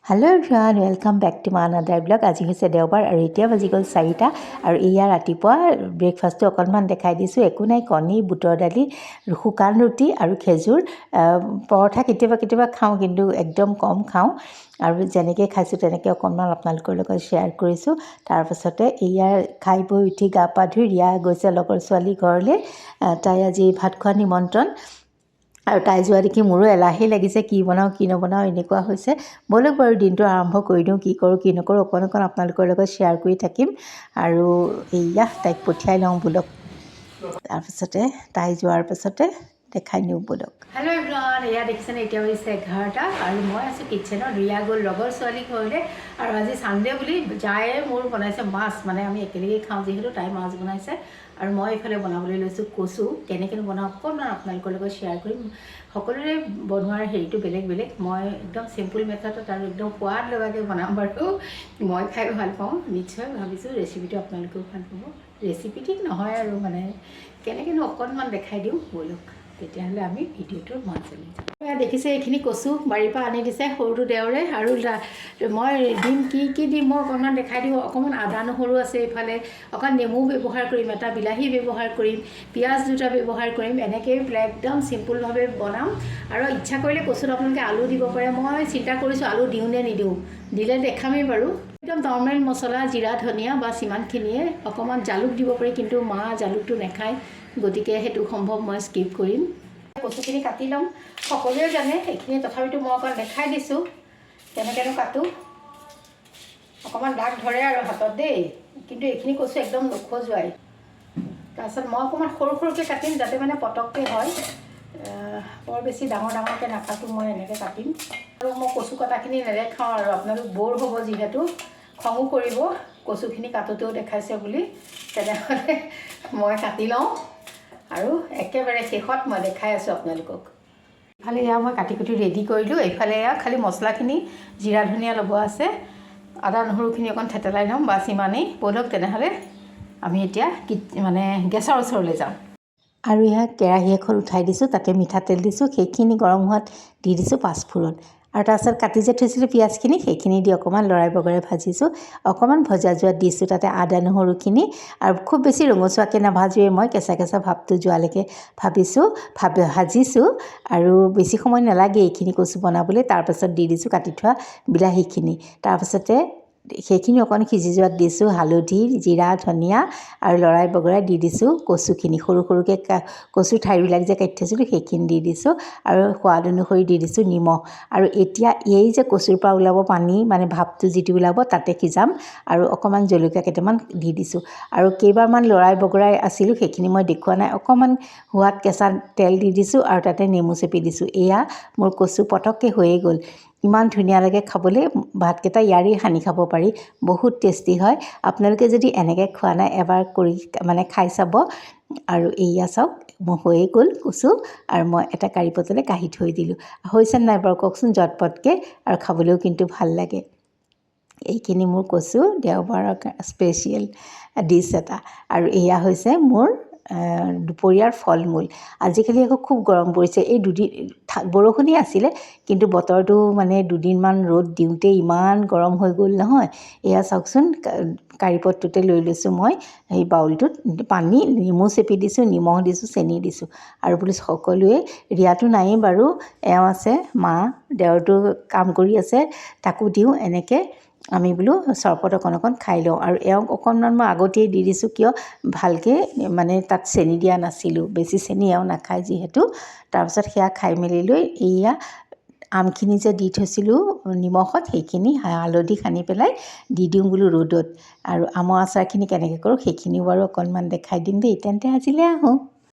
Hello everyone welcome back to my another blog. আজি হৈছে দেওবাৰ আৰু এতিয়া বাজি গ'ল 4টা আৰু এয়া ৰাতিপুৱা ব্ৰেকফাষ্টটো অকণমান দেখাই দিছোঁ। একো নাই, কণী, বুটৰ দালি, শুকান ৰুটি আৰু খেজুৰ। পৰঠা কেতিয়াবা খাওঁ, কিন্তু একদম কম খাওঁ আৰু যেনেকৈ খাইছোঁ তেনেকৈ অকণমান আপোনালোকৰ লগত শ্বেয়াৰ কৰিছোঁ। তাৰপাছতে এয়া খাই বৈ উঠি গা পা ধুই ৰিয়া গৈছে লগৰ ছোৱালী ঘৰলৈ। তাই আজি ভাত খোৱা নিমন্ত্ৰণ আৰু তাই যোৱা দেখি মোৰো এলাহেই লাগিছে, কি বনাওঁ কি নবনাওঁ এনেকুৱা হৈছে। ব'লক বাৰু দিনটো আৰম্ভ কৰি দিওঁ, কি কৰোঁ কি নকৰোঁ অকণ আপোনালোকৰ লগত শ্বেয়াৰ কৰি থাকিম। আৰু এয়া তাইক পঠিয়াই লওঁ ব'লক। তাৰপিছতে তাই যোৱাৰ পাছতে দেখাই নিওঁ ব'লক। হেল্ল' এভৰিৱান, এয়া দেখিছেনে এতিয়া হৈছে 11টা আৰু মই আছোঁ কিটচেনত। ৰিয়া গ'ল লগৰ ছোৱালী ঘৰলৈ আৰু আজি ছানডে বুলি যায়ে মোৰ বনাইছে মাছ, মানে আমি একেলগে খাওঁ যিহেতু তাই মাছ বনাইছে আৰু মই এইফালে বনাবলৈ লৈছোঁ কচু। কেনেকৈ বনাওঁ অকণমান আপোনালোকৰ লগত শ্বেয়াৰ কৰিম। সকলোৰে বনোৱাৰ হেৰিটো বেলেগ বেলেগ, মই একদম চিম্পুল মেথডত আৰু একদম সোৱাদ লগাকৈ বনাম বাৰু। মই খাই ভাল পাওঁ, নিশ্চয় ভাবিছোঁ ৰেচিপিটো আপোনালোকেও ভাল পাব। ৰেচিপি ঠিক নহয় আৰু মানে কেনেকৈনো অকণমান দেখাই দিওঁ ব'লক, তেতিয়াহ'লে আমি ভিডিঅ'টোৰ মাজলৈ যাওঁ। দেখিছে এইখিনি কচু বাৰীৰ পৰা আনি দিছে সৰুটো দেওৰে, আৰু মই দিম কি দিম মই অকণমান দেখাই দিওঁ। অকণমান আদা নহৰু আছে এইফালে, অকণ নেমু ব্যৱহাৰ কৰিম, এটা বিলাহী ব্যৱহাৰ কৰিম, পিঁয়াজ দুটা ব্যৱহাৰ কৰিম। এনেকৈ একদম চিম্পুলভাৱে বনাম। আৰু ইচ্ছা কৰিলে কচুত আপোনালোকে আলু দিব পাৰে। মই চিন্তা কৰিছোঁ আলু দিওঁ নে নিদিওঁ, দিলে দেখামেই বাৰু। একদম নৰ্মেল মছলা, জিৰা ধনিয়া বা সিমানখিনিয়ে। অকণমান জালুক দিব পাৰি, কিন্তু মা জালুকটো নাখায়, গতিকে সেইটো সম্ভৱ মই স্কিপ কৰিম। কচুখিনি কাটি ল'ম, সকলোৱে জানে সেইখিনি, তথাপিতো মই অকণ দেখাই দিছোঁ কেনেকৈনো কাটোঁ। অকণমান দাগ ধৰে আৰু হাতত দেই, কিন্তু এইখিনি কচু একদম নখজুৱাই। তাৰপিছত মই অকণমান সৰুকৈ কাটিম যাতে মানে পটককৈ হয়। বৰ বেছি ডাঙৰকৈ নাকাটো, মই এনেকৈ কাটিম। আৰু মই কচু কটাখিনি নেদেখাওঁ আৰু আপোনালোক ব'ৰ হ'ব, যিহেতু খঙো কৰিব কচুখিনি কাটোতেও দেখাইছে বুলি। তেনেহ'লে মই কাটি লওঁ আৰু একেবাৰে শেষত মই দেখাই আছোঁ আপোনালোকক। ইফালে এয়া মই কাটি কুটি ৰেডি কৰিলোঁ। এইফালে এয়া খালি মছলাখিনি জিৰা ধনিয়া ল'ব আছে, আদা নহৰুখিনি অকণ থেতেলাই ল'ম, বাছ ইমানেই। ব'লক তেনেহ'লে আমি এতিয়া মানে গেছৰ ওচৰলৈ যাওঁ। আৰু এয়া কেৰাহী এখন উঠাই দিছোঁ, তাতে মিঠাতেল দিছোঁ, সেইখিনি গৰম হোৱাত দি দিছোঁ পাঁচফোৰণ। আৰু তাৰপিছত কাটি যে থৈছিলোঁ পিঁয়াজখিনি, সেইখিনি দি অকণমান লৰাই বগৰাই ভাজিছোঁ। অকণমান ভজা যোৱাত দিছোঁ তাতে আদা নহৰুখিনি, আৰু খুব বেছি ৰঙচুৱাকৈ নাভাজোৱেই, মই কেঁচা ভাৱটো যোৱালৈকে ভাজিছোঁ। আৰু বেছি সময় নালাগে এইখিনি কচু বনাবলৈ। তাৰপাছত দি দিছোঁ কাটি থোৱা বিলাহীখিনি। তাৰপাছতে সেইখিনি অকণ সিজি যোৱাত দিছোঁ হালধি, জিৰা ধনিয়া, আৰু লৰাই বগৰাই দি দিছোঁ কচুখিনি। সৰুকৈ কচু ঠাৰিবিলাক যে কাটি থৈছিলোঁ সেইখিনি দি দিছোঁ, আৰু সোৱাদ অনুসৰি দি দিছোঁ নিমখ। আৰু এতিয়া এই যে কচুৰ পৰা ওলাব পানী, মানে ভাপটো যিটো ওলাব তাতে সিজাম, আৰু অকণমান জলকীয়া কেইটামান দি দিছোঁ। আৰু কেইবাৰমান লৰাই বগৰাই আছিলোঁ, সেইখিনি মই দেখুওৱা নাই। অকণমান সোৱাদ কেঁচা তেল দি দিছোঁ আৰু তাতে নেমু চেপি দিছোঁ। এয়া মোৰ কচু পটককৈ হৈয়ে গ'ল। ইমান ধুনীয়া লাগে খাবলৈ, ভাতকেইটা ইয়াৰেই সানি খাব পাৰি, বহুত টেষ্টি হয়। আপোনালোকে যদি এনেকৈ খোৱা নাই এবাৰ কৰি মানে খাই চাব। আৰু এয়া চাওক মোৰ হৈয়ে গ'ল কচু, আৰু মই এটা কাৰি পটলে কাঢ়ি থৈ দিলোঁ। হৈছে নাই বাৰু কওকচোন জটপটকৈ, আৰু খাবলৈও কিন্তু ভাল লাগে। এইখিনি মোৰ কচু দেওবাৰৰ স্পেচিয়েল ডিছ এটা। আৰু এয়া হৈছে মোৰ দুপৰীয়াৰ ফল মূল। আজিকালি আকৌ খুব গৰম পৰিছে। এই দুদিন বৰষুণেই আছিলে, কিন্তু বতৰটো মানে দুদিনমান ৰ'দ দিওঁতে ইমান গৰম হৈ গ'ল নহয়। এয়া চাওকচোন কাৰিপটটোতে লৈ লৈছোঁ মই সেই বাউলটোত পানী, নেমু চেপি দিছোঁ, নিমখ দিছোঁ, চেনি দিছোঁ। আৰু বোলো সকলোৱে, ৰিয়াটো নায়েই বাৰু, এওঁ আছে, মা দেওৰটো কাম কৰি আছে, তাকো দিওঁ। এনেকৈ আমি বোলো চৰবত অকণ খাই লওঁ। আৰু এওঁক অকণমান মই আগতেই দি দিছোঁ, কিয় ভালকৈ মানে তাত চেনি দিয়া নাছিলোঁ, বেছি চেনি এওঁ নাখায় যিহেতু। তাৰপিছত সেয়া খাই মেলি লৈ এয়া আমখিনি যে দি থৈছিলোঁ নিমখত, সেইখিনি হালধি সানি পেলাই দি দিওঁ বোলো ৰ'দত। আৰু আমৰ আচাৰখিনি কেনেকৈ কৰোঁ সেইখিনিও বাৰু অকণমান দেখাই দিম দেই। তেন্তে আজিলৈ আহোঁ।